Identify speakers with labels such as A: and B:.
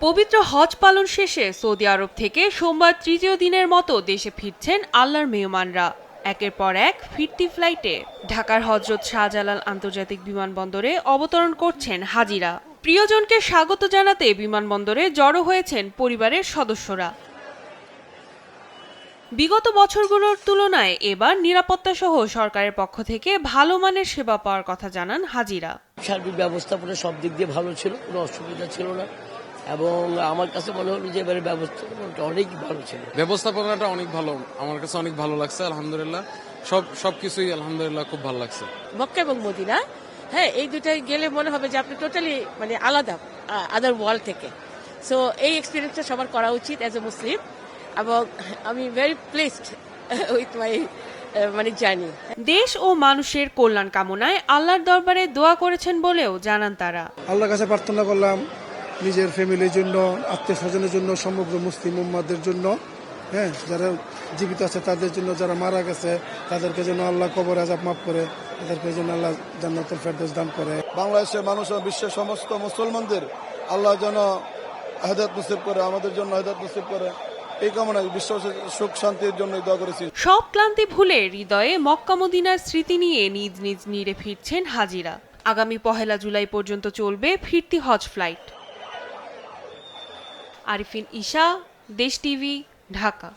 A: পবিত্র হজ পালন শেষে সৌদি আরব থেকে সোমবার তৃতীয় দিনের মতো দেশে ফিরছেন আল্লাহর মেহমানরা। একের পর এক ফিরতি ফ্লাইটে ঢাকার হজরত শাহজালাল আন্তর্জাতিক বিমানবন্দরে অবতরণ করছেন হাজিরা। প্রিয়জনকে স্বাগত জানাতে বিমানবন্দরে জড়ো হয়েছেন পরিবারের সদস্যরা। বিগত বছরগুলোর তুলনায় এবার নিরাপত্তা সহ সরকারের পক্ষ থেকে ভালো মানের সেবা পাওয়ার কথা জানান হাজিরা।
B: সার্বিক ব্যবস্থাপনা সব দিক দিয়ে ভালো ছিল, কোনো অসুবিধা ছিল না এবং আমার কাছে মনে হলো যে এবারে ব্যবস্থাপনাটা অনেক ভালো ছিল।
C: ব্যবস্থাপনাটা অনেক ভালো, আমার কাছে অনেক ভালো লাগছে। আলহামদুলিল্লাহ সবকিছুই আলহামদুলিল্লাহ খুব ভালো লাগছে।
D: মক্কা এবং মদিনা, হ্যাঁ, এই দুটাই গেলে মনে হবে যে আপনি টোটালি মানে আলাদা আদার ওয়ার্ল্ড থেকে। সো এই এক্সপিরিয়েন্সটা সবার করা উচিত অ্যাজ এ মুসলিম, এবং আমি ভেরি প্লেসড উইথ মাই মানে জার্নি।
A: দেশ ও মানুষের কল্যাণ কামনায় আল্লাহর দরবারে দোয়া করেছেন বলেও জানান তারা।
E: আল্লাহর কাছে প্রার্থনা করলাম নিজের ফ্যামিলির জন্য, আত্মীয় স্বজনের জন্য, সমগ্র মুসলিম উম্মাদের জন্য, হ্যাঁ, যারা জীবিত আছে তাদের জন্য, যারা মারা গেছে তাদেরকে যেন আল্লাহ কবর আযাব মাফ করে, তাদেরকে যেন আল্লাহ জান্নাতুল ফেরদৌস দান করে।
F: বাংলাদেশের মানুষ ও বিশ্বের সমস্ত মুসলমানদের আল্লাহ যেন হেদায়েত নসিব করে, আমাদের জন্য হেদায়েত নসিব করে, এই কামনায় বিশ্ব সুখ শান্তির জন্য দোয়া করেছি।
A: সব ক্লান্তি ভুলে হৃদয়ে মক্কা মদিনার স্মৃতি নিয়ে নিজ নিজ নিরে ফিরছেন হাজিরা। আগামী 1 জুলাই পর্যন্ত চলবে ফিরতি হজ ফ্লাইট। আরিফিন ঈশা, দেশ টিভি, ঢাকা।